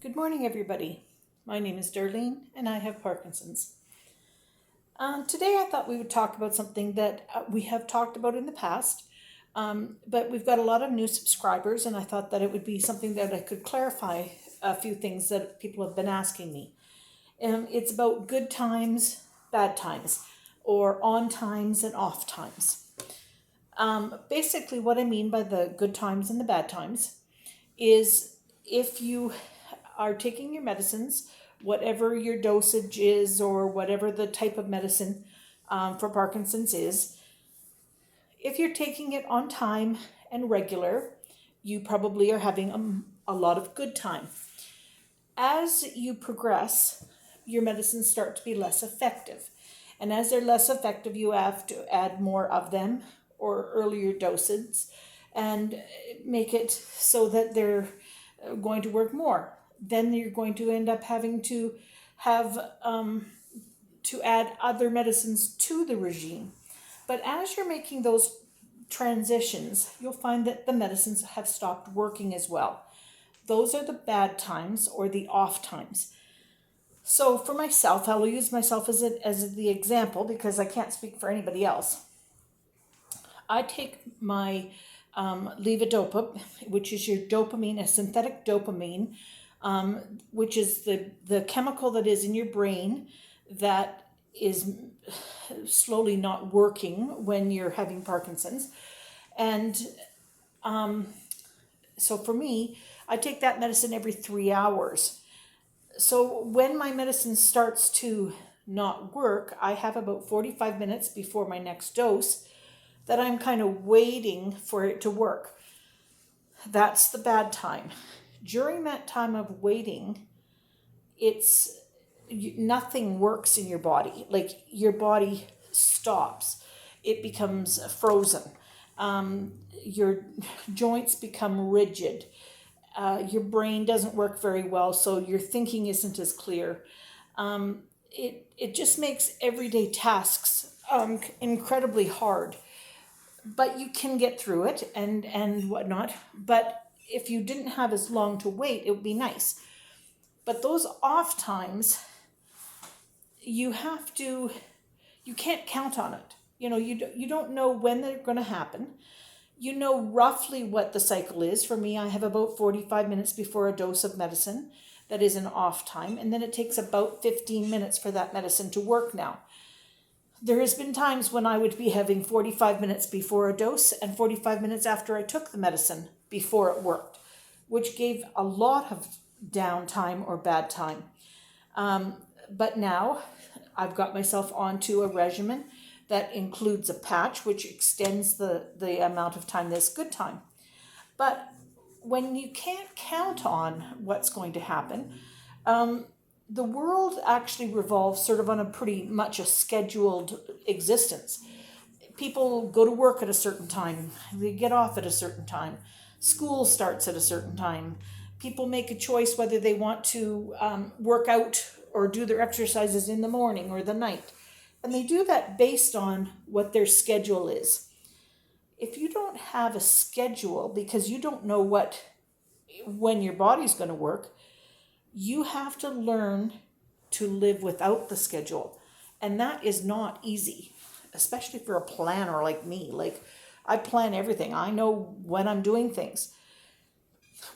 Good morning, everybody. My name is Darlene, and I have Parkinson's. Today, I thought we would talk about something that we have talked about in the past, but we've got a lot of new subscribers, and I thought that it would be something that I could clarify a few things that people have been asking me. It's about good times, bad times, or on times and off times. Basically, what I mean by the good times and the bad times is if you are taking your medicines, whatever your dosage is or whatever the type of medicine for Parkinson's is, if you're taking it on time and regular, you probably are having a lot of good time. As you progress, your medicines start to be less effective. And as they're less effective, you have to add more of them or earlier doses and make it so that they're going to work more. Then you're going to end up having to have to add other medicines to the regime. But as you're making those transitions, you'll find that the medicines have stopped working as well. Those are the bad times or the off times. So for myself, I'll use myself as the example because I can't speak for anybody else. I take my levodopa, which is your dopamine, a synthetic dopamine, which is the chemical that is in your brain that is slowly not working when you're having Parkinson's. And so for me, I take that medicine every 3 hours. So when my medicine starts to not work, I have about 45 minutes before my next dose that I'm kind of waiting for it to work. That's the bad time. During that time of waiting, nothing works in your body. Like your body stops. It becomes frozen. Your joints become rigid. Your brain doesn't work very well, so your thinking isn't as clear. It just makes everyday tasks incredibly hard. But you can get through it and whatnot. But if you didn't have as long to wait, it would be nice. But those off times, you can't count on it. You don't know when they're going to happen. You know roughly what the cycle is. For me, I have about 45 minutes before a dose of medicine that is an off time, and then it takes about 15 minutes for that medicine to work now. There has been times when I would be having 45 minutes before a dose and 45 minutes after I took the medicine before it worked, which gave a lot of downtime or bad time. But now I've got myself onto a regimen that includes a patch, which extends the amount of time that's good time. But when you can't count on what's going to happen, the world actually revolves sort of on a pretty much a scheduled existence. People go to work at a certain time. They get off at a certain time. School starts at a certain time. People make a choice whether they want to work out or do their exercises in the morning or the night. And they do that based on what their schedule is. If you don't have a schedule because you don't know when your body's going to work, you have to learn to live without the schedule. And that is not easy, especially for a planner like me. Like, I plan everything. I know when I'm doing things.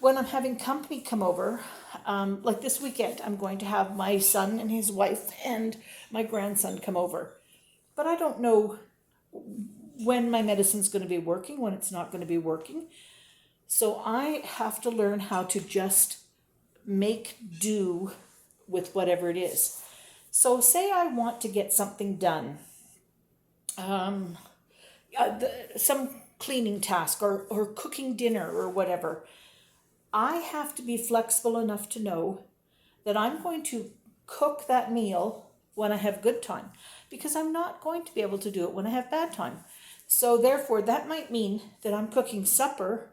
When I'm having company come over, like this weekend, I'm going to have my son and his wife and my grandson come over. But I don't know when my medicine's going to be working, when it's not going to be working. So I have to learn how to just make do with whatever it is. So say I want to get something done, some cleaning task or cooking dinner or whatever. I have to be flexible enough to know that I'm going to cook that meal when I have good time, because I'm not going to be able to do it when I have bad time. So therefore, that might mean that I'm cooking supper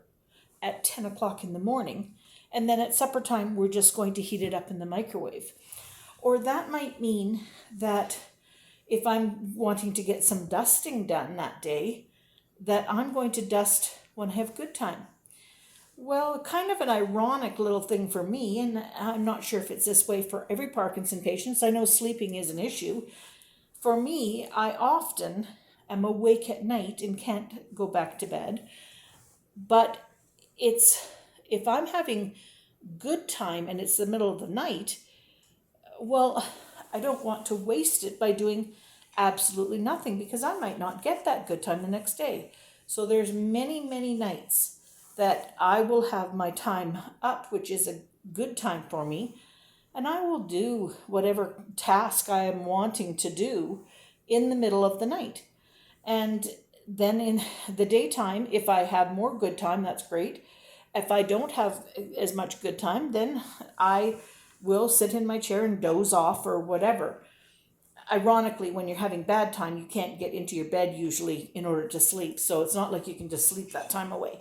at 10 o'clock in the morning, and then at supper time, we're just going to heat it up in the microwave. Or that might mean that if I'm wanting to get some dusting done that day, that I'm going to dust when I have good time. Well, kind of an ironic little thing for me, and I'm not sure if it's this way for every Parkinson patient. I know sleeping is an issue. For me, I often am awake at night and can't go back to bed. But it's if I'm having good time and it's the middle of the night, well, I don't want to waste it by doing absolutely nothing because I might not get that good time the next day. So there's many, many nights that I will have my time up, which is a good time for me, and I will do whatever task I am wanting to do in the middle of the night. And then in the daytime, if I have more good time, that's great. If I don't have as much good time, then I will sit in my chair and doze off or whatever. Ironically, when you're having bad time, you can't get into your bed usually in order to sleep. So it's not like you can just sleep that time away.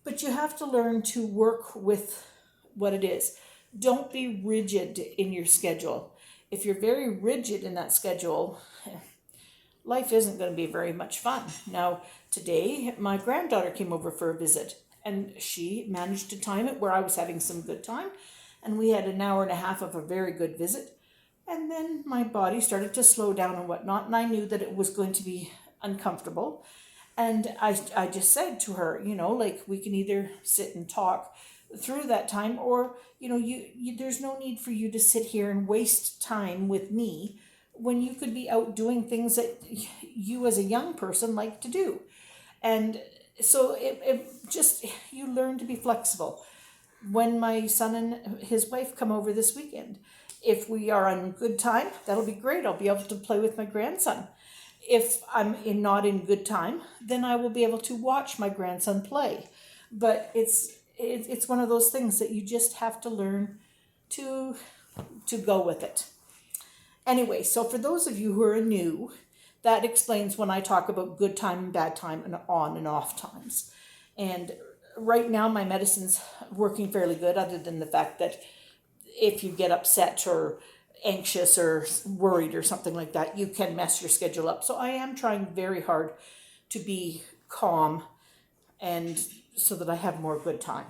But you have to learn to work with what it is. Don't be rigid in your schedule. If you're very rigid in that schedule, life isn't going to be very much fun. Now, today, my granddaughter came over for a visit, and she managed to time it where I was having some good time, and we had an hour and a half of a very good visit. And then my body started to slow down and whatnot, and I knew that it was going to be uncomfortable. And I just said to her, like, we can either sit and talk through that time, or, you there's no need for you to sit here and waste time with me when you could be out doing things that you as a young person like to do. And so it just, you learn to be flexible. When my son and his wife come over this weekend, if we are on good time, that'll be great. I'll be able to play with my grandson. If I'm not in good time, then I will be able to watch my grandson play. But it's one of those things that you just have to learn to go with it. Anyway, so for those of you who are new, that explains when I talk about good time and bad time and on and off times. And right now my medicine's working fairly good, other than the fact that if you get upset or anxious or worried or something like that, you can mess your schedule up. So I am trying very hard to be calm, and so that I have more good time.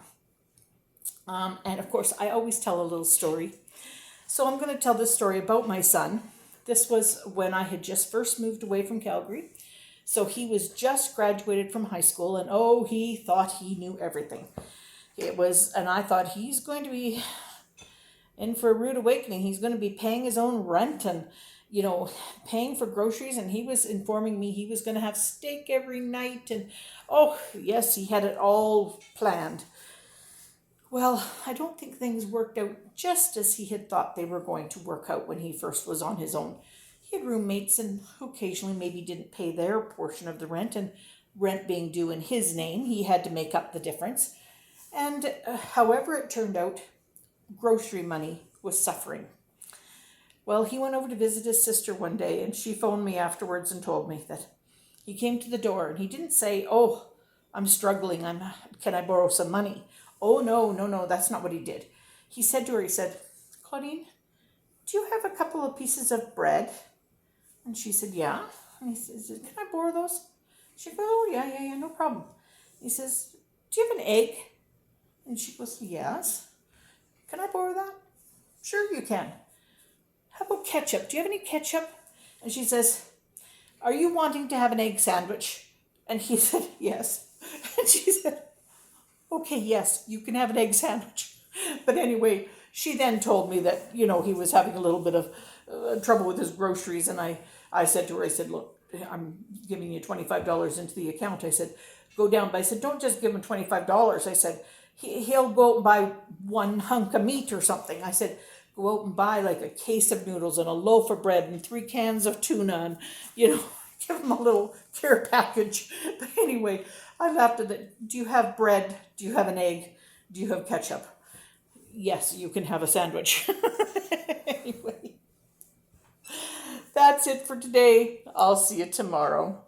And of course, I always tell a little story. So I'm going to tell this story about my son. This was when I had just first moved away from Calgary. So he was just graduated from high school, and he thought he knew everything. And I thought, he's going to be in for a rude awakening. He's going to be paying his own rent and, paying for groceries. And he was informing me he was going to have steak every night. And, yes, he had it all planned. Well, I don't think things worked out just as he had thought they were going to work out when he first was on his own. He had roommates and who occasionally maybe didn't pay their portion of the rent, and rent being due in his name, he had to make up the difference. And however it turned out, grocery money was suffering. Well, he went over to visit his sister one day, and she phoned me afterwards and told me that he came to the door, and he didn't say, I'm struggling, can I borrow some money? Oh, no, that's not what he did. He said to her, Claudine, do you have a couple of pieces of bread? And she said, yeah. And he says, can I borrow those? She goes, oh, yeah, no problem. He says, do you have an egg? And she goes, yes. Can I borrow that? Sure you can. How about ketchup? Do you have any ketchup? And she says, are you wanting to have an egg sandwich? And he said, yes. And she said, okay, yes, you can have an egg sandwich. But anyway, she then told me that, he was having a little bit of trouble with his groceries. And I said to her, look, I'm giving you $25 into the account. I said, go down. But I said, don't just give him $25. I said, he'll go out and buy one hunk of meat or something. I said, go out and buy like a case of noodles and a loaf of bread and 3 cans of tuna and, give him a little care package. But anyway, I laughed at it. Do you have bread? Do you have an egg? Do you have ketchup? Yes, you can have a sandwich. Anyway, that's it for today. I'll see you tomorrow.